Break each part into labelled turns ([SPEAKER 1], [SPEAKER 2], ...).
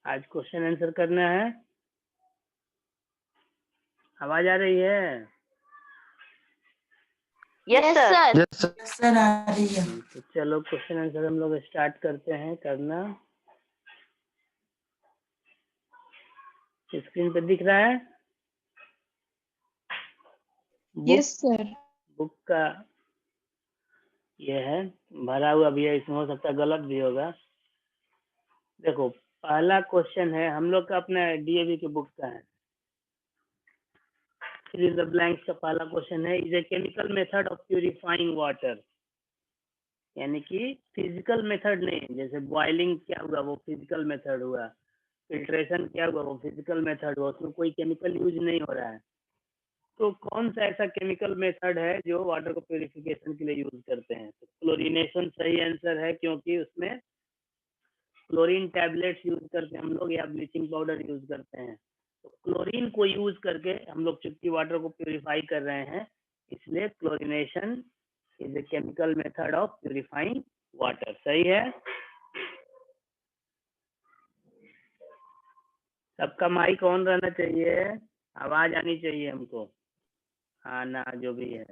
[SPEAKER 1] आज question answer करना है। आवाज आ रही है?
[SPEAKER 2] Yes sir.
[SPEAKER 3] यस सर आ रही है।
[SPEAKER 1] तो चलो क्वेश्चन आंसर हम लोग स्टार्ट करते हैं करना। स्क्रीन पे दिख रहा है?
[SPEAKER 4] Yes sir.
[SPEAKER 1] बुक का ये है भरा हुआ भी है, इसमें हो सकता है गलत भी होगा। देखो पहला क्वेश्चन है हम लोग का अपना डीएवी की बुक का है। फिल इन द ब्लैंक्स का पहला क्वेश्चन है, is a chemical method of purifying water. यानी कि फिजिकल मेथड नहीं, जैसे बॉइलिंग क्या हुआ वो फिजिकल मेथड हुआ, फिल्ट्रेशन क्या हुआ वो फिजिकल मेथड हुआ, उसमें कोई केमिकल यूज नहीं हो रहा है। तो कौन सा ऐसा केमिकल मेथड है जो वाटर को प्यूरिफिकेशन के लिए यूज करते हैं? तो क्लोरीनेशन सही आंसर है, क्योंकि उसमें क्लोरीन टैबलेट्स यूज करते हैं हम लोग या ब्लीचिंग पाउडर यूज करते हैं। तो क्लोरीन को यूज करके हम लोग चुटकी वाटर को प्यूरिफाई कर रहे हैं, इसलिए chlorination is a chemical method of purifying water. सही है? सबका माइक ऑन रहना चाहिए, आवाज आनी चाहिए हमको। हाँ ना, जो भी है।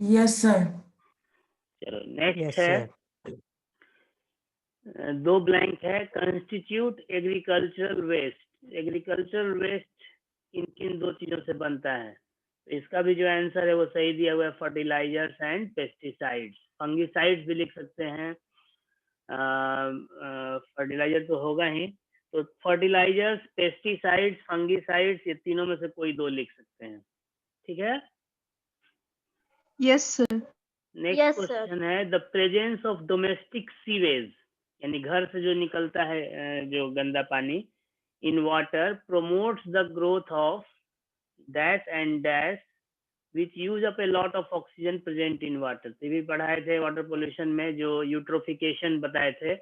[SPEAKER 3] Yes sir.
[SPEAKER 1] चलो नेक्स्ट है, दो ब्लैंक है, constitute agricultural waste. Agricultural waste किन किन दो चीजों से बनता है? तो इसका भी जो आंसर है वो सही दिया हुआ है, फर्टिलाइजर्स एंड पेस्टिसाइड्स। फंगिसाइड्स भी लिख सकते हैं, फर्टिलाइजर तो होगा ही। तो फर्टिलाइजर्स, पेस्टिसाइड्स, फंगिसाइड्स, ये तीनों में से कोई दो लिख सकते हैं। ठीक है?
[SPEAKER 4] Yes sir.
[SPEAKER 1] नेक्स्ट क्वेश्चन है, the presence of domestic sewage, यानी घर से जो निकलता है जो गंदा पानी, in water promotes the growth of dash and dash which use up a lot of oxygen present in water. तो भी पढ़ाए थे वाटर पोल्यूशन में, जो यूट्रोफिकेशन बताए थे,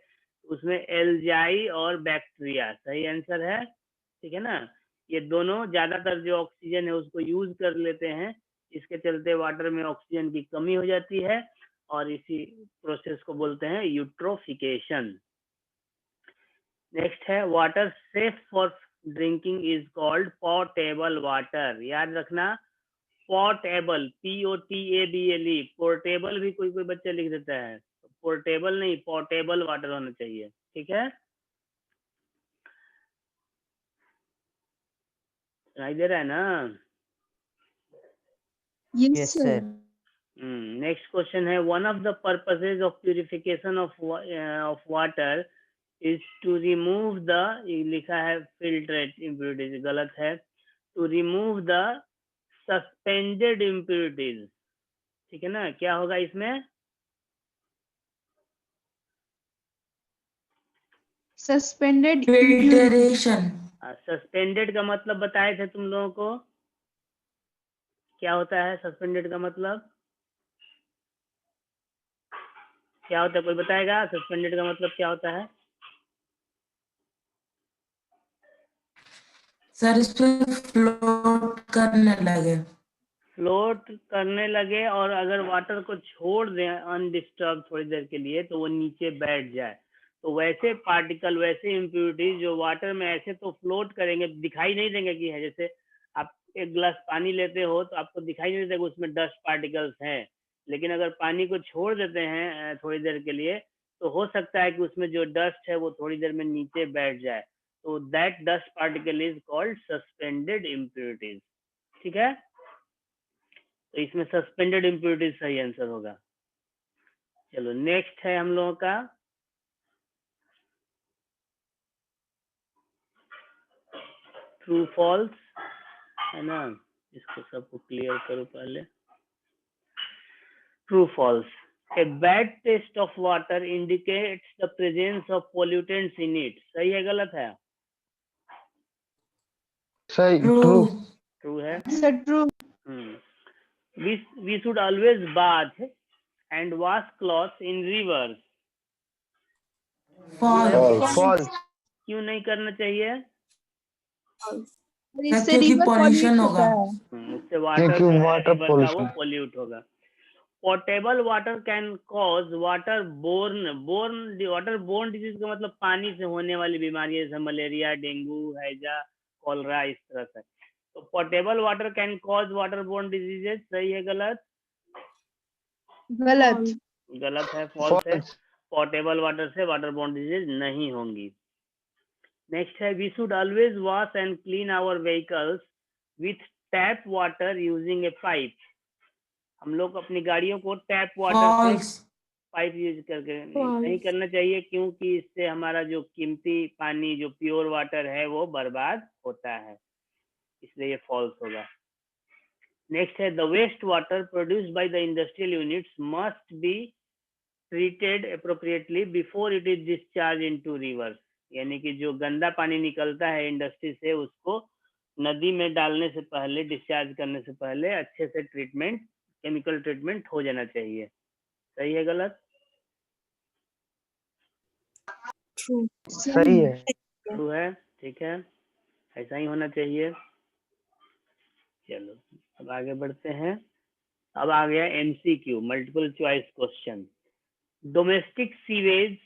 [SPEAKER 1] उसमें एल्जाई और बैक्टीरिया सही आंसर है। ठीक है ना? ये दोनों ज्यादातर जो ऑक्सीजन है उसको यूज कर लेते हैं, इसके चलते वाटर में ऑक्सीजन की कमी हो जाती है, और इसी प्रोसेस को बोलते हैं यूट्रोफिकेशन। नेक्स्ट है, water safe for drinking is called portable water. याद रखना, पोर्टेबल, POTABLE, पोर्टेबल भी कोई कोई बच्चा लिख देता है, पोर्टेबल नहीं, पोर्टेबल वाटर होना चाहिए। ठीक है? सुनाई दे रहा है ना?
[SPEAKER 4] Yes sir.
[SPEAKER 1] नेक्स्ट क्वेश्चन है, one of the purposes of purification of water is to remove the, लिखा है फिल्ट्रेट इम्प्योरिटीज, गलत है, to remove the suspended impurities. ठीक है ना? क्या होगा इसमें?
[SPEAKER 4] Suspended
[SPEAKER 3] filtration.
[SPEAKER 1] सस्पेंडेड का मतलब बताए थे तुम लोगों को, क्या होता है सस्पेंडेड का मतलब? क्या होता है, कोई बताएगा सस्पेंडेड का मतलब क्या होता है?
[SPEAKER 3] सर इस पे फ्लोट करने लगे।
[SPEAKER 1] फ्लोट करने लगे, और अगर वाटर को छोड़ दें अनडिस्टर्ब थोड़ी देर के लिए तो वो नीचे बैठ जाए। तो वैसे पार्टिकल, वैसे इम्प्योरिटीज जो वाटर में ऐसे तो फ्लोट करेंगे, दिखाई नहीं देंगे कि है। जैसे आप एक गिलास पानी लेते हो तो आपको दिखाई नहीं देगा उसमें डस्ट पार्टिकल्स हैं, लेकिन अगर पानी को छोड़ देते हैं थोड़ी देर के लिए, तो हो सकता है कि उसमें जो डस्ट है वो थोड़ी देर में नीचे बैठ जाए। तो that dust particle is called suspended impurities. ठीक है? तो इसमें सस्पेंडेड इम्प्योरिटीज सही आंसर होगा। चलो नेक्स्ट है हम लोगों का, ट्रू फॉल्स, है ना? इसको सबको क्लियर करो पहले। True false, a bad test of water indicates the presence of pollutants in it. सही है गलत है?
[SPEAKER 5] सही,
[SPEAKER 3] ट्रू।
[SPEAKER 5] ट्रू।
[SPEAKER 1] ट्रू है।
[SPEAKER 4] Sir true.
[SPEAKER 1] We should always bath and wash clothes in rivers.
[SPEAKER 3] False.
[SPEAKER 5] False.
[SPEAKER 1] क्यों नहीं करना चाहिए?
[SPEAKER 4] इससे
[SPEAKER 3] क्योंकि
[SPEAKER 4] रिवर
[SPEAKER 3] पॉल्यूशन
[SPEAKER 4] पॉल्यूट
[SPEAKER 3] होगा।
[SPEAKER 4] होता है।
[SPEAKER 1] उससे वाटर
[SPEAKER 5] क्योंकि
[SPEAKER 1] जो है
[SPEAKER 5] वाटर
[SPEAKER 1] रिवर का वो
[SPEAKER 5] पोल्यूशन।
[SPEAKER 1] पोल्यूट होगा। Portable water can cause water borne disease का मतलब पानी से होने वाली बीमारी, जैसे मलेरिया, डेंगू, हैजा, कॉलरा, इस तरह से। तो portable water can cause water borne diseases, सही है गलत?
[SPEAKER 4] गलत।
[SPEAKER 1] गलत है, फॉल्स है। पोर्टेबल वाटर से वाटर बोर्न डिजीज नहीं होंगी। नेक्स्ट है, we should always wash and clean our vehicles with tap water using a pipe. हम लोग अपनी गाड़ियों को टैप वाटर से पाइप यूज करके नहीं करना चाहिए, क्योंकि इससे हमारा जो कीमती पानी, जो प्योर वाटर है, वो बर्बाद होता है, इसलिए ये फॉल्स होगा। नेक्स्ट है, the waste water produced by the industrial units must be treated appropriately before it is discharge into rivers. यानी कि जो गंदा पानी निकलता है इंडस्ट्री से, उसको नदी में डालने से पहले, डिस्चार्ज करने से पहले अच्छे से ट्रीटमेंट, केमिकल ट्रीटमेंट हो जाना चाहिए। सही है गलत?
[SPEAKER 3] ट्रू।
[SPEAKER 2] सही है।
[SPEAKER 1] ट्रू है, ठीक है, ऐसा ही होना चाहिए। चलो अब आगे बढ़ते हैं। अब आ गया MCQ, multiple choice question. Domestic sewage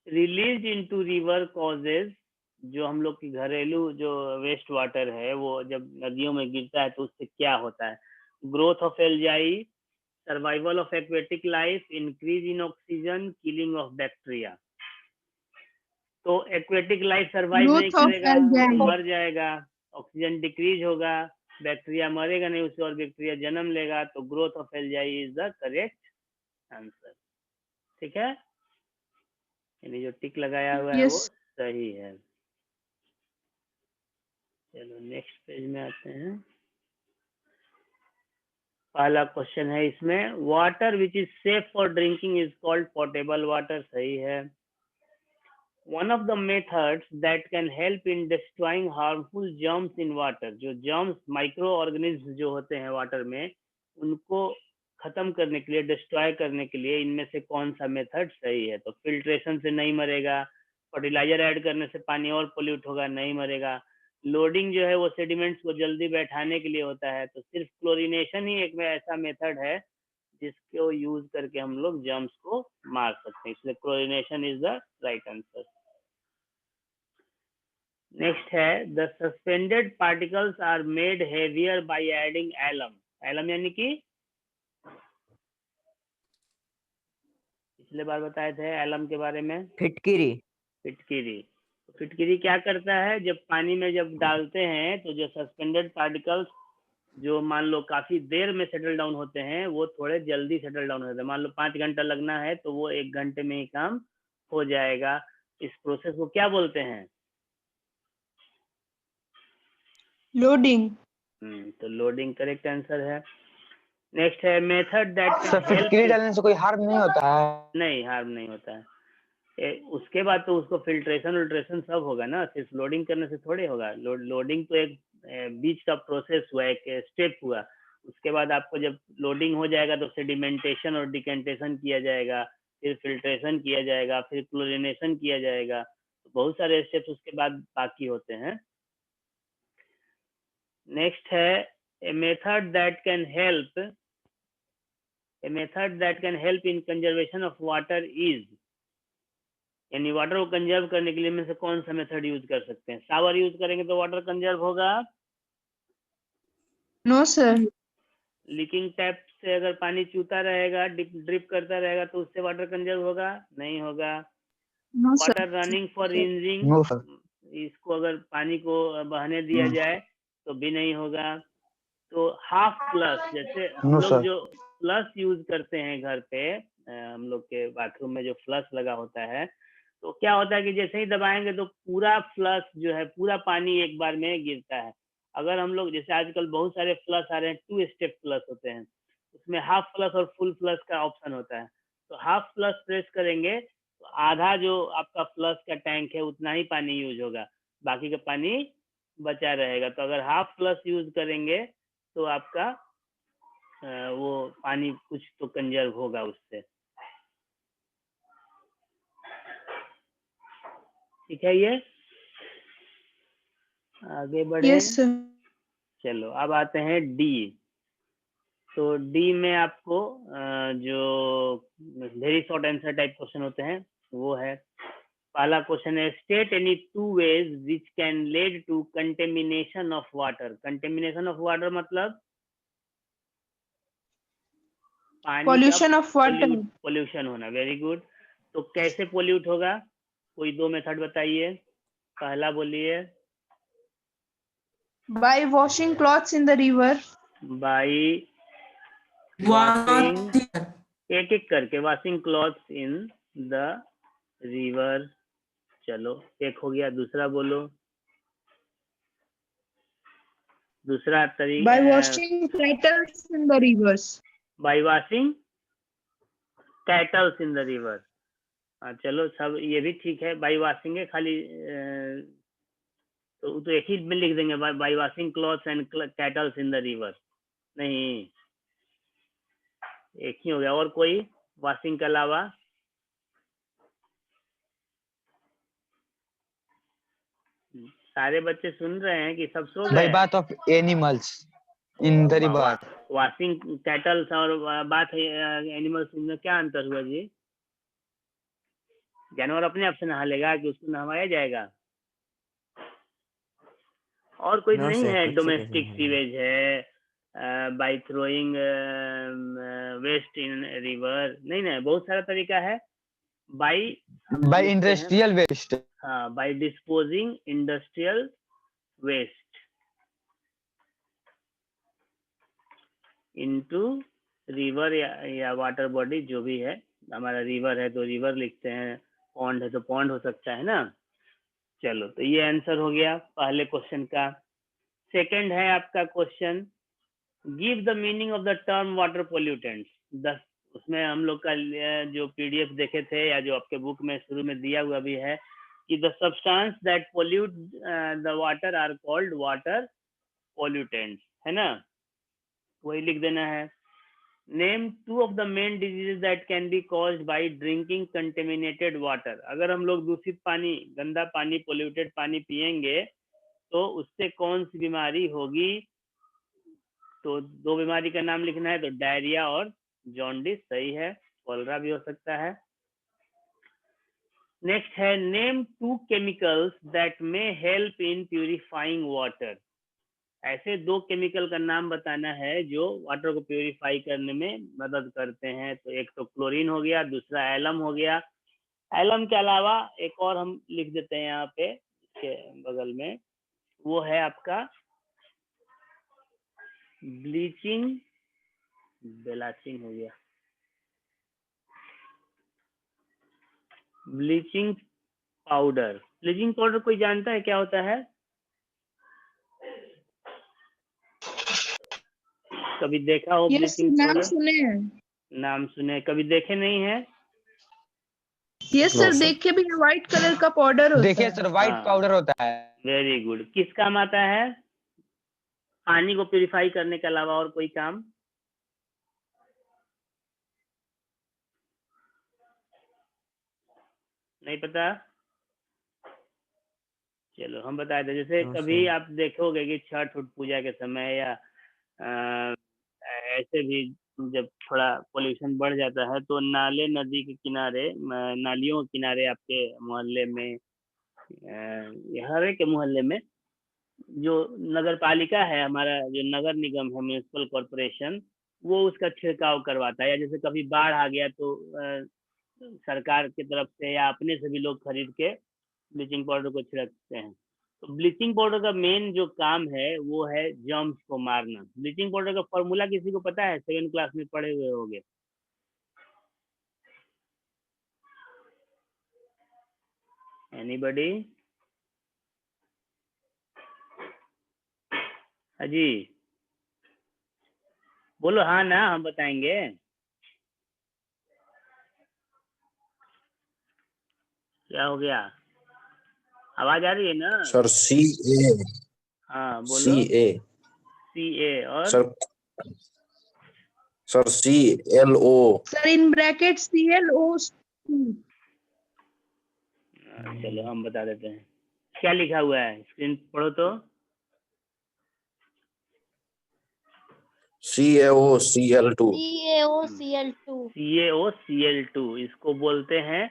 [SPEAKER 1] release into river causes, जो हम लोग की घरेलू जो वेस्ट वाटर है, वो जब नदियों में गिरता है तो उससे क्या होता है? Growth of algae, survival of aquatic life, increase in oxygen, killing of bacteria. तो एक्वेटिक लाइफ सर्वाइव नहीं करेगा, मर जाएगा, ऑक्सीजन डिक्रीज होगा, बैक्टीरिया मरेगा नहीं उससे और बैक्टीरिया जन्म लेगा, तो growth of algae is the correct answer. ठीक है, यानी जो टिक लगाया हुआ है वो सही है। चलो नेक्स्ट पेज में आते हैं। पहला क्वेश्चन है इसमें, water which is safe for drinking is called portable water, सही है। One of the methods that can help in destroying harmful germs in water, जो germs, माइक्रो ऑर्गेनिज्म जो होते हैं वाटर में, उनको खत्म करने के लिए, डिस्ट्रॉय करने के लिए इनमें से कौन सा मेथड सही है? तो फिल्ट्रेशन से नहीं मरेगा, फर्टिलाइजर ऐड करने से पानी और पोल्यूट होगा, नहीं मरेगा, लोडिंग जो है वो सेडिमेंट्स को जल्दी बैठाने के लिए होता है, तो सिर्फ क्लोरीनेशन ही एक ऐसा मेथड है जिसको यूज करके हम लोग जर्म्स को मार सकते हैं, इसलिए chlorination is the right answer. Next है, the suspended particles are made heavier by adding alum. Alum यानी कि पिछले बार बताए थे एलम के बारे में,
[SPEAKER 2] फिटकिरी।
[SPEAKER 1] फिटकिरी। फिटकिरी क्या करता है, जब पानी में जब डालते हैं तो जो सस्पेंडेड पार्टिकल्स जो मान लो काफी देर में सेटल डाउन होते हैं, वो थोड़े जल्दी सेटल डाउन होते हैं। मान लो 5 घंटा लगना है तो वो 1 घंटे में ही काम हो जाएगा। इस प्रोसेस को क्या बोलते हैं?
[SPEAKER 4] लोडिंग।
[SPEAKER 1] तो लोडिंग करेक्ट आंसर है। नेक्स्ट है, मेथड दैट
[SPEAKER 2] फिटकिरी डालने से कोई हार्म नहीं होता है?
[SPEAKER 1] नहीं, हार्म नहीं होता है। उसके बाद तो उसको फिल्ट्रेशन सब होगा ना, सिर्फ लोडिंग करने से थोड़े होगा। लोडिंग तो एक बीच का प्रोसेस हुआ, एक स्टेप हुआ। उसके बाद आपको जब लोडिंग हो जाएगा तो सेडिमेंटेशन और डिकेंटेशन किया जाएगा, फिर फिल्ट्रेशन किया जाएगा, फिर क्लोरिनेशन किया जाएगा, तो बहुत सारे स्टेप्स उसके बाद बाकी होते हैं। नेक्स्ट है, a method that can help in conservation of water is, यानी वाटर को कंजर्व करने के लिए में से कौन सा मेथड यूज कर सकते हैं? शावर यूज करेंगे तो वाटर कंजर्व होगा?
[SPEAKER 4] No sir.
[SPEAKER 1] लीकिंग टैप से अगर पानी चूता रहेगा, ड्रिप करता रहेगा, तो उससे वाटर कंजर्व होगा? नहीं होगा।
[SPEAKER 4] No
[SPEAKER 1] water running for rinsing,
[SPEAKER 2] no sir.
[SPEAKER 1] इसको अगर पानी को बहने दिया जाए तो भी नहीं होगा। तो हाफ फ्लश, जैसे हम लोग जो फ्लश यूज करते हैं घर पे, हम लोग के बाथरूम में जो फ्लश लगा होता है, तो क्या होता है कि जैसे ही दबाएंगे तो पूरा फ्लश जो है, पूरा पानी एक बार में गिरता है। अगर हम लोग, जैसे आजकल बहुत सारे फ्लश आ रहे हैं, 2 स्टेप फ्लश होते हैं, उसमें हाफ फ्लश और फुल फ्लश का ऑप्शन होता है। तो हाफ फ्लश प्रेस करेंगे तो आधा जो आपका फ्लश का टैंक है उतना ही पानी यूज होगा, बाकी का पानी बचा रहेगा। तो अगर हाफ फ्लश यूज करेंगे तो आपका वो पानी कुछ तो कंजर्व होगा उससे। ठीक है, ये आगे बढ़े।
[SPEAKER 4] Yes sir.
[SPEAKER 1] चलो अब आते हैं डी, तो डी में आपको जो very short answer type question होते हैं वो है। पहला क्वेश्चन है, state any 2 ways which can lead to contamination of water। Contamination of water मतलब पानी
[SPEAKER 4] Pollution
[SPEAKER 1] का
[SPEAKER 4] of water
[SPEAKER 1] पोल्यूशन होना। Very good. तो कैसे पोल्यूट होगा, कोई 2 मेथड बताइए। पहला बोलिए।
[SPEAKER 4] by washing clothes in the river,
[SPEAKER 1] by washing,
[SPEAKER 3] washing
[SPEAKER 1] एक एक करके, washing clothes in the river. चलो एक हो गया। दूसरा बोलो, दूसरा
[SPEAKER 4] by
[SPEAKER 1] तरीका।
[SPEAKER 4] washing kettles in the rivers,
[SPEAKER 1] by washing kettles in the river. चलो सब ये भी ठीक है, बाई वॉशिंग है खाली, तो एक ही में लिख देंगे, by washing clothes and kettles in the river. नहीं, एक ही हो गया। और कोई वॉशिंग के अलावा? सारे बच्चे सुन रहे हैं कि सब सो
[SPEAKER 2] by
[SPEAKER 1] गए?
[SPEAKER 2] bath of animals in the river।
[SPEAKER 1] Washing kettles और बात एनिमल्स में क्या अंतर हुआ जी? जानवर अपने आप से नहा लेगा कि उसको नहवाया जाएगा? और कोई
[SPEAKER 5] No,
[SPEAKER 1] नहीं
[SPEAKER 5] sir,
[SPEAKER 1] है?
[SPEAKER 5] खुद से
[SPEAKER 1] डोमेस्टिक
[SPEAKER 5] कैसे
[SPEAKER 1] सीवेज है, by throwing waste in river, नहीं नहीं, बहुत सारा तरीका है। By
[SPEAKER 2] by industrial waste।
[SPEAKER 1] हाँ, by disposing industrial waste into river या वाटर बॉडी, जो भी है। हमारा रिवर है तो रिवर लिखते हैं, पॉन्ड है तो पॉन्ड हो सकता है ना। चलो, तो ये आंसर हो गया पहले क्वेश्चन का। सेकंड है आपका question, give the meaning of the term water pollutants. उसमें हम लोग का जो पीडीएफ देखे थे या जो आपके बुक में शुरू में दिया हुआ भी है कि the substance that pollute the water are called water pollutants, है ना? वही लिख देना है। Name 2 of the main diseases that can be caused by drinking contaminated water. अगर हम लोग दूषित पानी, गंदा पानी, पोल्यूटेड पानी पिएंगे तो उससे कौन सी बीमारी होगी? तो 2 बीमारी का नाम लिखना है, तो डायरिया और जॉन्डिस सही है, कॉलरा भी हो सकता है। नेक्स्ट है, name 2 chemicals that may help in purifying water. ऐसे 2 केमिकल का नाम बताना है जो वाटर को प्यूरिफाई करने में मदद करते हैं। तो एक तो क्लोरीन हो गया, दूसरा एलम हो गया। एलम के अलावा एक और हम लिख देते हैं यहाँ पे इसके बगल में, वो है आपका ब्लीचिंग, बेलाचिंग हो गया, ब्लीचिंग पाउडर। ब्लीचिंग पाउडर कोई जानता है क्या होता है? कभी देखा हो
[SPEAKER 4] yes
[SPEAKER 1] ब्लीचिंग
[SPEAKER 4] नाम
[SPEAKER 1] पाउडर?
[SPEAKER 4] सुने हैं,
[SPEAKER 1] नाम सुने, कभी देखे नहीं है?
[SPEAKER 4] yes
[SPEAKER 5] No,
[SPEAKER 4] sir
[SPEAKER 5] sir.
[SPEAKER 4] देखे भी, व्हाइट कलर का पाउडर होता
[SPEAKER 2] देखिए
[SPEAKER 4] है।
[SPEAKER 2] सर, व्हाइट
[SPEAKER 1] हाँ।
[SPEAKER 2] पाउडर होता है।
[SPEAKER 1] Very good. किस काम आता है? पानी को प्यूरिफाई करने के अलावा और कोई काम? नहीं पता? चलो हम बता दें। जैसे
[SPEAKER 5] No,
[SPEAKER 1] कभी
[SPEAKER 5] sir.
[SPEAKER 1] आप देखोगे कि छठ उठ पूजा के समय या ऐसे भी जब थोड़ा पोल्यूशन बढ़ जाता है तो नाले नदी के किनारे, नालियों के किनारे आपके मोहल्ले में, हर एक के मोहल्ले में जो नगर पालिका है, हमारा जो नगर निगम है, म्यूनिसिपल कॉरपोरेशन, वो उसका छिड़काव करवाता है। या जैसे कभी बाढ़ आ गया तो सरकार की तरफ से या अपने से भी लोग खरीद के ब्लीचिंग पाउडर को छिड़कते हैं। तो ब्लीचिंग पाउडर का मेन जो काम है वो है जर्म्स को मारना। ब्लीचिंग पाउडर का फॉर्मूला किसी को पता है? 7th क्लास में पढ़े हुए होंगे। एनीबॉडी? अजी बोलो हाँ ना, हम बताएंगे। क्या हो गया? आवाज आ रही है ना?
[SPEAKER 5] सर CA
[SPEAKER 1] हाँ बोलो।
[SPEAKER 5] CA
[SPEAKER 1] CA और
[SPEAKER 5] sir CLO
[SPEAKER 4] sir in bracket CLO।
[SPEAKER 1] चलो हम बता देते हैं क्या लिखा हुआ है, स्क्रीन पढ़ो तो।
[SPEAKER 5] CaOCl2
[SPEAKER 1] CaOCl2 इसको बोलते हैं।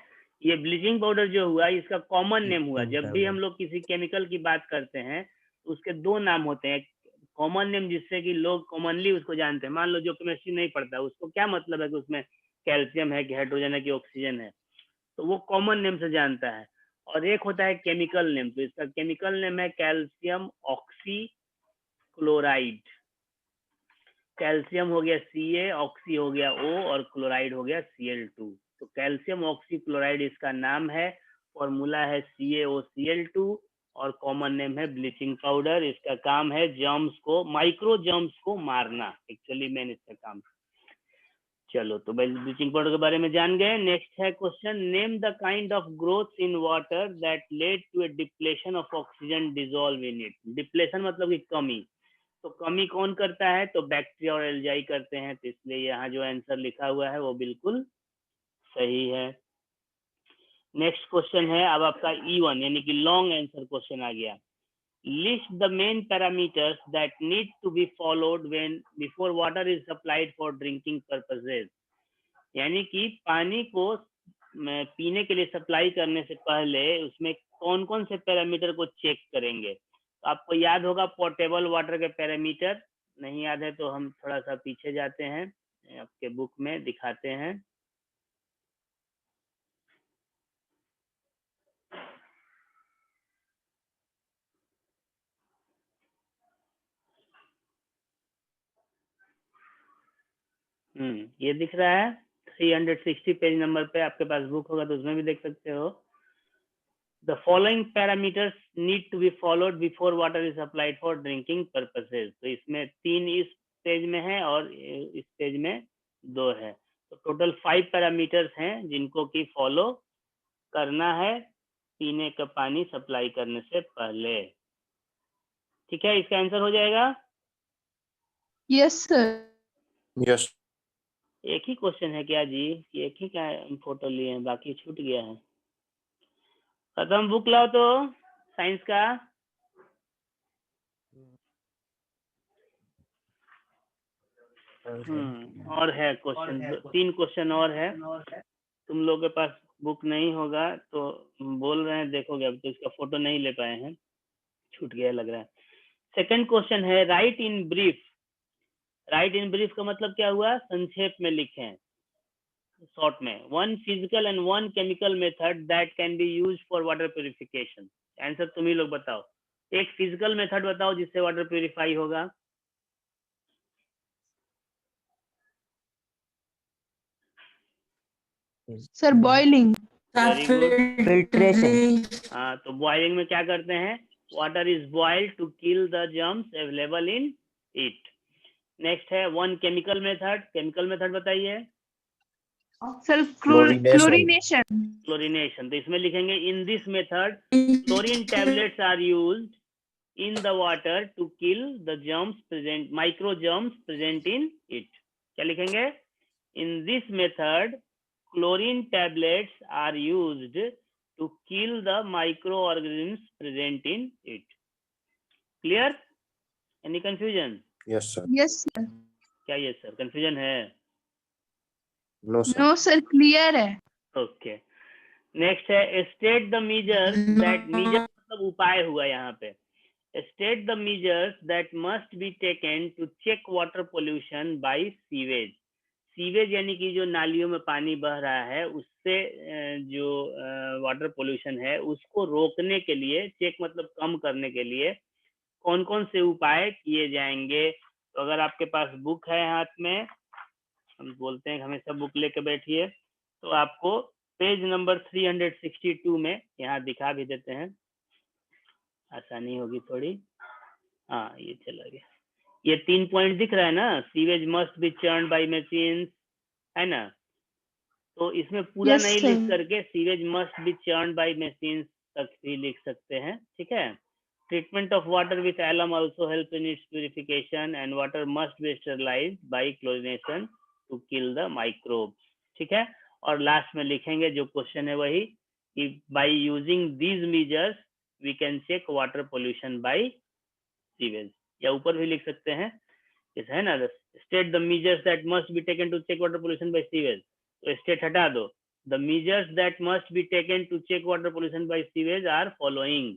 [SPEAKER 1] ये ब्लीचिंग पाउडर जो हुआ इसका कॉमन नेम हुआ। जब भी हम लोग किसी केमिकल की बात करते हैं तो उसके दो नाम होते हैं, कॉमन नेम जिससे कि लोग कॉमनली उसको जानते हैं। मान लो जो केमिस्ट्री नहीं पढ़ता उसको क्या मतलब है कि उसमें कैल्शियम है कि हाइड्रोजन है कि ऑक्सीजन है, तो वो कॉमन नेम से जानता है। और एक होता है केमिकल नेम, तो इसका केमिकल नेम है कैल्शियम ऑक्सी क्लोराइड। कैल्शियम हो गया Ca, ऑक्सी हो गया O और क्लोराइड हो गया Cl2। तो कैल्शियम ऑक्सी क्लोराइड इसका नाम है, फॉर्मूला है CaOCl2 और कॉमन नेम है ब्लीचिंग पाउडर। इसका काम है जर्म्स को, माइक्रो जर्म्स को मारना, एक्चुअली मेन इसका काम। चलो तो भाई ब्लीचिंग पाउडर के बारे में जान गए। नेक्स्ट है question, name the kind of growth in water that led to a depletion of oxygen dissolve in it. Depletion मतलब कि कमी, तो कमी कौन करता है, तो बैक्टीरिया और एल्जाई करते हैं। तो इसलिए यहाँ जो आंसर लिखा हुआ है वो बिल्कुल सही है। नेक्स्ट क्वेश्चन है अब आपका E1 यानी कि लॉन्ग आंसर क्वेश्चन आ गया। List the main parameters that need to be followed when before water is supplied for drinking purposes. यानी कि पानी को पीने के लिए सप्लाई करने से पहले उसमें कौन कौन से पैरामीटर को चेक करेंगे। तो आपको याद होगा पोर्टेबल वाटर के पैरामीटर, नहीं याद है तो हम थोड़ा सा पीछे जाते हैं, आपके बुक में दिखाते हैं। ये दिख रहा है 360 पेज नंबर पे, आपके पास बुक होगा तो उसमें भी देख सकते हो। The following parameters need to be followed before water is applied for drinking purposes। तो इसमें 3 इस पेज में है और इस पेज में 2 है, तो टोटल 5 पैरामीटर्स हैं जिनको कि फॉलो करना है पीने का पानी सप्लाई करने से पहले। ठीक है, इसका आंसर हो जाएगा।
[SPEAKER 4] Yes, sir.
[SPEAKER 5] Yes.
[SPEAKER 1] एक ही क्वेश्चन है क्या जी, एक ही का फोटो लिए हैं, बाकी छूट गया है। खत्म, बुक लाओ तो साइंस का। और है क्वेश्चन, 3 क्वेश्चन और है। तुम लोग के पास बुक नहीं होगा तो बोल रहे हैं देखोगे, अब तो इसका फोटो नहीं ले पाए हैं, छूट गया लग रहा है। सेकंड क्वेश्चन है right in brief. Right in brief का मतलब क्या हुआ, संक्षेप में लिखें, शॉर्ट में। 1 physical and 1 chemical method that can be used for water purification. Answer तुम ही लोग बताओ, एक फिजिकल मेथड बताओ जिससे वाटर प्यूरिफाई होगा।
[SPEAKER 4] Sir, boiling.
[SPEAKER 1] Very good.
[SPEAKER 3] Filtration.
[SPEAKER 1] हाँ, तो बॉइलिंग में क्या करते हैं, water is boiled to kill the germs available in it. Next है 1 केमिकल मेथड। केमिकल मेथड बताइए।
[SPEAKER 4] Sir,
[SPEAKER 5] Chlorination.
[SPEAKER 4] chlorination.
[SPEAKER 1] क्लोरीनेशन, तो इसमें लिखेंगे in this method chlorine tablets are used in the water to kill the germs present, micro germs present in it. क्या लिखेंगे, in this method chlorine tablets are used to kill the microorganisms present in it। Clear? Any confusion?
[SPEAKER 5] Yes, sir.
[SPEAKER 4] Yes, sir.
[SPEAKER 1] क्या ये sir confusion है?
[SPEAKER 5] No, sir.
[SPEAKER 4] No, sir, clear है.
[SPEAKER 1] Okay. Next है state the measures that, measures मतलब उपाय हुआ यहाँ पे। State the measures that must be taken to check water pollution by sewage। Sewage यानी कि जो नालियों में पानी बह रहा है उससे जो वाटर पोल्यूशन है उसको रोकने के लिए, चेक मतलब कम करने के लिए कौन कौन से उपाय किए जाएंगे। तो अगर आपके पास बुक है हाथ में, हम बोलते हैं हमेशा बुक लेके बैठिए, तो आपको पेज नंबर 362 में यहाँ दिखा भी देते हैं, आसानी होगी थोड़ी। हाँ, ये चला गया। ये 3 पॉइंट दिख रहा है ना, sewage must be churn by machines, है ना। तो इसमें पूरा
[SPEAKER 4] Yes,
[SPEAKER 1] नहीं
[SPEAKER 4] sir.
[SPEAKER 1] लिख करके sewage must be churn by machines तक भी लिख सकते हैं। ठीक है। Treatment of water with alum also help in its purification and water must be sterilised by chlorination to kill the microbes. ठीक है। और लास्ट में लिखेंगे जो क्वेश्चन है वही कि by using these measures we can check water pollution by sewage, या ऊपर भी लिख सकते हैं जैसे है ना, state the measures that must be taken to check water pollution by sewage, तो स्टेट हटा दो, the measures that must be taken to check water pollution by sewage are following,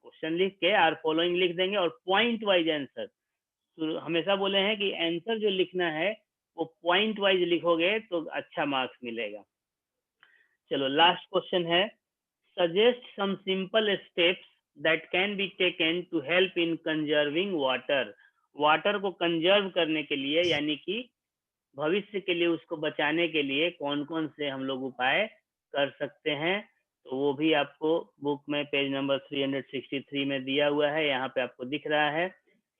[SPEAKER 1] question लिख के आर फॉलोइंग लिख देंगे और point wise answer, तो हमेशा बोले हैं कि आंसर जो लिखना है वो पॉइंट वाइज लिखोगे तो अच्छा मार्क्स मिलेगा। चलो लास्ट क्वेश्चन है, suggest some simple steps that can be taken to help in conserving water, water को कंजर्व करने के लिए यानी कि भविष्य के लिए उसको बचाने के लिए कौन कौन से हम लोग उपाय कर सकते हैं, तो वो भी आपको बुक में पेज नंबर 363 में दिया हुआ है, यहाँ पे आपको दिख रहा है,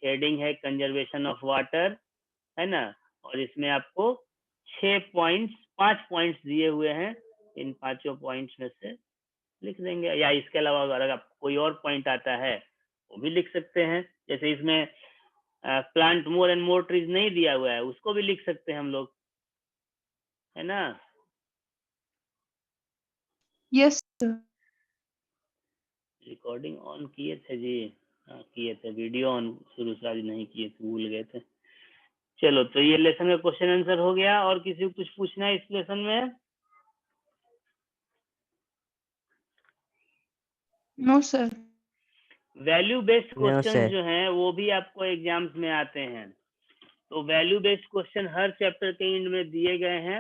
[SPEAKER 1] हेडिंग है कंजर्वेशन ऑफ वाटर, है ना, और इसमें आपको 5 पॉइंट्स दिए हुए हैं, इन 5 पॉइंट्स में से लिख देंगे, या इसके अलावा अगर आपको कोई और पॉइंट आता है वो भी लिख सकते हैं, जैसे इसमें plant more and more trees नहीं दिया हुआ है, उसको भी लिख सकते हैं हम लोग, है ना।
[SPEAKER 4] Yes sir.
[SPEAKER 1] रिकॉर्डिंग ऑन किए थे जी? हाँ किए थे, वीडियो ऑन शुरू से आज नहीं किए थे, भूल गए थे। चलो तो ये लेसन का क्वेश्चन आंसर हो गया, और किसी को कुछ पूछना है इस लेसन में?
[SPEAKER 4] No sir.
[SPEAKER 1] Value based
[SPEAKER 6] No,
[SPEAKER 1] question
[SPEAKER 6] sir.
[SPEAKER 1] जो हैं वो भी आपको एग्जाम्स में आते हैं, तो वैल्यू बेस्ड क्वेश्चन हर चैप्टर के एंड में दिए गए हैं,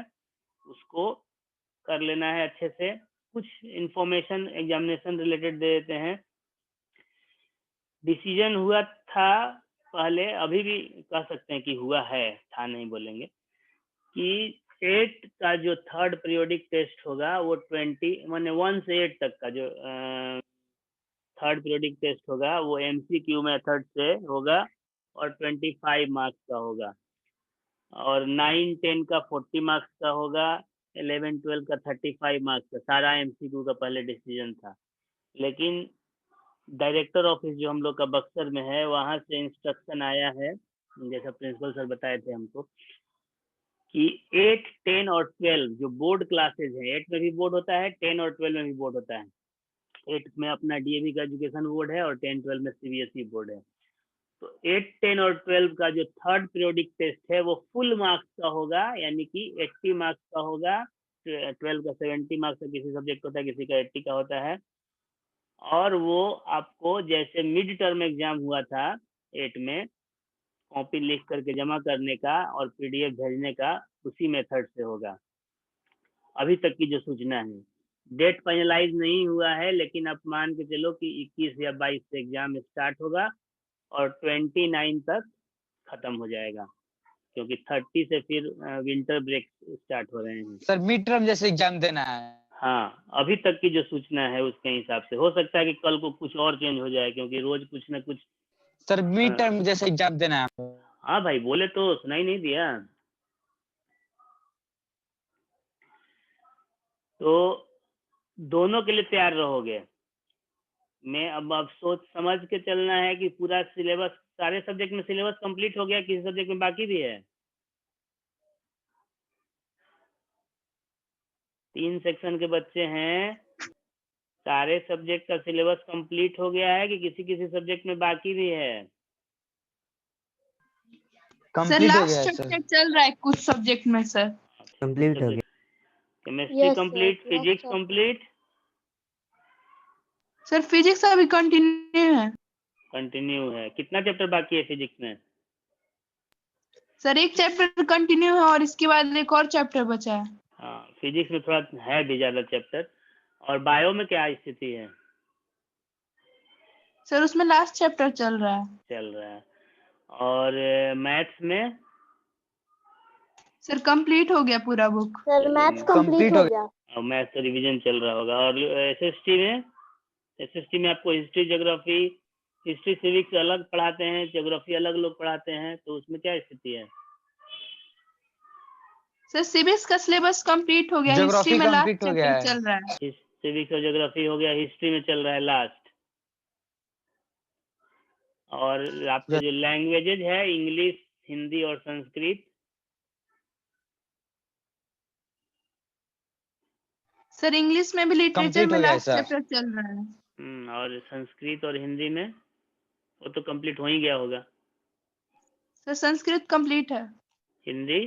[SPEAKER 1] उसको कर लेना है अच्छे से, कुछ इंफॉर्मेशन एग्जामिनेशन रिलेटेड दे देते हैं। डिसीजन हुआ था पहले, अभी भी कह सकते हैं कि हुआ है, था नहीं बोलेंगे, कि 8 का जो थर्ड पीरियोडिक टेस्ट होगा वो 20 माने 1 से 8 तक का जो थर्ड पीरियोडिक टेस्ट होगा वो MCQ मेथड से होगा और 25 मार्क्स का होगा, और 9-10 का 40 मार्क्स का होगा, 11-12 का 35 मार्क्स का, सारा MCQ का पहले डिसीजन था। लेकिन डायरेक्टर ऑफिस जो हम लोग का बक्सर में है, वहां से इंस्ट्रक्शन आया है, जैसा प्रिंसिपल सर बताए थे हमको, कि 8, 10 और 12 जो बोर्ड क्लासेज हैं, 8 में भी बोर्ड होता है, 10 और 12 में भी बोर्ड होता है, 8 में अपना DAV का एजुकेशन बोर्ड है और 10-12 में CBSE बोर्ड है, तो 8, 10 और 12 का जो थर्ड पीरियोडिक टेस्ट है वो फुल मार्क्स का होगा, यानी कि 80 मार्क्स का होगा, 12 का 70 मार्क्स का किसी सब्जेक्ट होता है, किसी का 80 का होता है, और वो आपको जैसे मिड टर्म एग्जाम हुआ था 8 में, कॉपी लिख करके जमा करने का और PDF भेजने का, उसी मेथड से होगा अभी तक की जो सूचना है। डेट फाइनलाइज नहीं हुआ है, लेकिन आप मान के चलो कि 21 या 22 से एग्जाम स्टार्ट होगा और 29 तक खत्म हो जाएगा, क्योंकि 30 से फिर विंटर ब्रेक स्टार्ट हो रहे हैं।
[SPEAKER 2] सर मिड टर्म जैसे एग्जाम देना है?
[SPEAKER 1] हाँ, अभी तक की जो सूचना है उसके हिसाब से, हो सकता है कि कल को कुछ और चेंज हो जाए, क्योंकि रोज कुछ ना कुछ।
[SPEAKER 2] सर मिड टर्म जैसे एग्जाम देना है?
[SPEAKER 1] हाँ भाई, बोले तो सुनाई नहीं दिया। तो दोनों के लिए तैयार रहोगे, मैं अब सोच समझ के चलना है कि पूरा सिलेबस, सारे सब्जेक्ट में सिलेबस कंप्लीट हो गया, किसी सब्जेक्ट में बाकी भी है? 3 सेक्शन के बच्चे हैं, सारे सब्जेक्ट का सिलेबस कंप्लीट हो गया है कि किसी किसी सब्जेक्ट में बाकी भी है?
[SPEAKER 4] सर
[SPEAKER 2] कंप्लीट हो
[SPEAKER 4] लास्ट
[SPEAKER 2] गया है
[SPEAKER 4] चैप्टर
[SPEAKER 2] सर।
[SPEAKER 4] चल रहा है कुछ सब्जेक्ट में सर।
[SPEAKER 6] कंप्लीट हो गया।
[SPEAKER 1] Chemistry complete, physics complete,
[SPEAKER 4] sir physics अभी कंटिन्यू है।
[SPEAKER 1] कंटिन्यू है। कितना चैप्टर बाकी है फिजिक्स में?
[SPEAKER 4] सर एक चैप्टर कंटिन्यू है और इसके बाद एक और चैप्टर बचा है।
[SPEAKER 1] हाँ, फिजिक्स में थोड़ा है भी ज्यादा चैप्टर। और बायो में क्या स्थिति है?
[SPEAKER 4] सर उसमें लास्ट चैप्टर चल रहा है।
[SPEAKER 1] चल रहा है। और मैथ्स में?
[SPEAKER 4] सर कंप्लीट हो गया पूरा बुक।
[SPEAKER 7] सर मैथ्स कंप्लीट हो गया।
[SPEAKER 1] और मैथ्स तो रिवीजन चल रहा होगा। और SST में? SST में आपको हिस्ट्री, ज्योग्राफी, हिस्ट्री सिविक्स अलग पढ़ाते हैं, ज्योग्राफी अलग लोग पढ़ाते हैं, तो उसमें क्या स्थिति है?
[SPEAKER 4] सर सिविक्स का सिलेबस कंप्लीट हो गया,
[SPEAKER 2] ज्योग्राफी
[SPEAKER 4] हिस्ट्री में लास्ट
[SPEAKER 2] कंप्लीट हो गया
[SPEAKER 4] चैप्टर
[SPEAKER 2] है।
[SPEAKER 4] चल रहा है।
[SPEAKER 1] सिविक्स और ज्योग्राफी हो गया, हिस्ट्री में चल रहा है लास्ट। और आपके जो लैंग्वेजेज है, इंग्लिश, हिंदी और संस्कृत?
[SPEAKER 4] सर इंग्लिश में भी लिटरेचर
[SPEAKER 2] कंप्लीट
[SPEAKER 4] में
[SPEAKER 2] हो गया है
[SPEAKER 4] लास्ट
[SPEAKER 2] सर।
[SPEAKER 4] चैप्टर चल रहा है।
[SPEAKER 1] और संस्कृत और हिंदी में? वो तो कंप्लीट हो ही गया होगा।
[SPEAKER 4] सर संस्कृत कंप्लीट है।
[SPEAKER 1] हिंदी?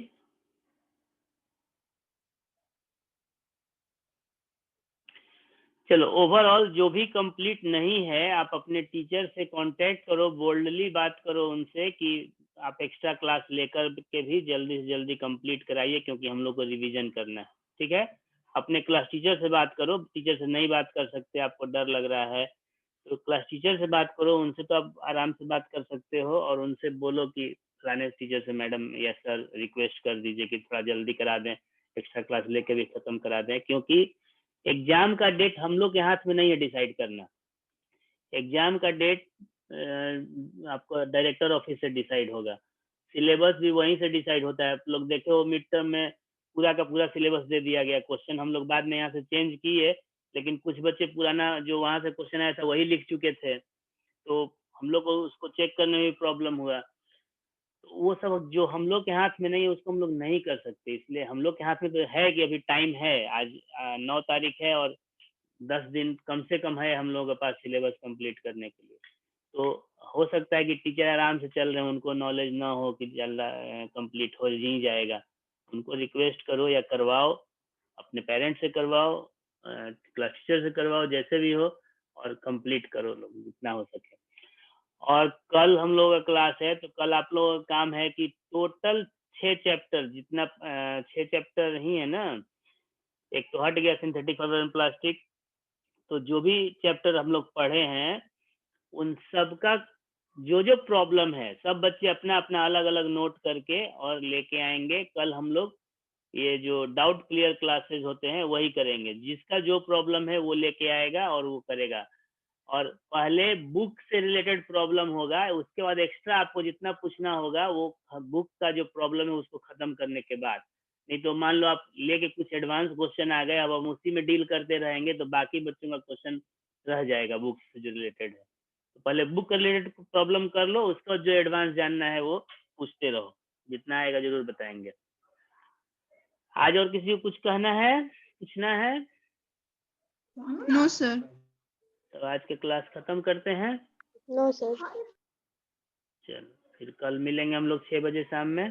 [SPEAKER 1] चलो, ओवरऑल जो भी कंप्लीट नहीं है आप अपने टीचर से कांटेक्ट करो, बोल्डली बात करो उनसे कि आप एक्स्ट्रा क्लास लेकर के भी जल्दी से जल्दी कंप्लीट कराइए, क्योंकि हम लोग को रिवीजन करना है। ठीक है, अपने क्लास टीचर से बात करो। टीचर से नहीं बात कर सकते, आपको डर लग रहा है, तो क्लास टीचर से बात करो। उनसे तो आप आराम से बात कर सकते हो, और उनसे बोलो कि फलाने टीचर से मैडम या सर रिक्वेस्ट कर दीजिए कि थोड़ा जल्दी करा दें, एक्स्ट्रा क्लास लेके भी खत्म करा दें, क्योंकि एग्जाम का डेट हम लोग के हाथ में नहीं है डिसाइड करना। एग्जाम का डेट आपको डायरेक्टर ऑफिस से डिसाइड होगा। सिलेबस भी वहीं से डिसाइड होता है। आप लोग देखे हो मिड टर्म में पूरा का पूरा सिलेबस दे दिया गया, क्वेश्चन हम लोग बाद में यहाँ से चेंज किए, लेकिन कुछ बच्चे पुराना जो वहां से क्वेश्चन आया था वही लिख चुके थे, तो हम लोग को उसको चेक करने में प्रॉब्लम हुआ। तो वो सब जो हम लोग के हाथ में नहीं है उसको हम लोग नहीं कर सकते। इसलिए हम लोग के हाथ में तो है कि अभी टाइम है, आज 9 तारीख है और 10 दिन कम से कम है हम लोगों के पास सिलेबस कंप्लीट करने के लिए। तो हो सकता है कि टीचर आराम से चल रहे हैं, उनको नॉलेज ना हो कि जल्द कंप्लीट हो ही जाएगा। उनको रिक्वेस्ट करो या करवाओ, अपने पेरेंट्स से करवाओ, क्लास टीचर से करवाओ, जैसे भी हो, और कंप्लीट करो लोग जितना हो सके। और कल हम लोग का क्लास है, तो कल आप लोगों का काम है कि टोटल 6 चैप्टर, जितना 6 चैप्टर ही है ना, एक तो हट गया सिंथेटिक फाइबर एंड प्लास्टिक, तो जो भी चैप्टर हम लोग पढ़े हैं उन सब का जो जो प्रॉब्लम है सब बच्चे अपना अपना अलग अलग नोट करके और लेके आएंगे। कल हम लोग ये जो डाउट क्लियर क्लासेस होते हैं वही करेंगे। जिसका जो प्रॉब्लम है वो लेके आएगा और वो करेगा। और पहले बुक से रिलेटेड प्रॉब्लम होगा, उसके बाद एक्स्ट्रा आपको जितना पूछना होगा वो बुक का जो प्रॉब्लम है उसको खत्म करने के बाद। नहीं तो मान लो आप लेके कुछ एडवांस क्वेश्चन आ गए, अब हम उसी में डील करते रहेंगे तो बाकी बच्चों का क्वेश्चन रह जाएगा बुक से जो रिलेटेड है। तो पहले बुक रिलेटेड प्रॉब्लम कर लो, उसका जो एडवांस जानना है वो पूछते रहो, जितना आएगा जरूर बताएंगे। आज और किसी को कुछ कहना है, पूछना है?
[SPEAKER 4] No sir.
[SPEAKER 1] तो आज के क्लास खत्म करते हैं।
[SPEAKER 7] No sir.
[SPEAKER 1] चलो फिर कल मिलेंगे हम लोग 6 बजे शाम में।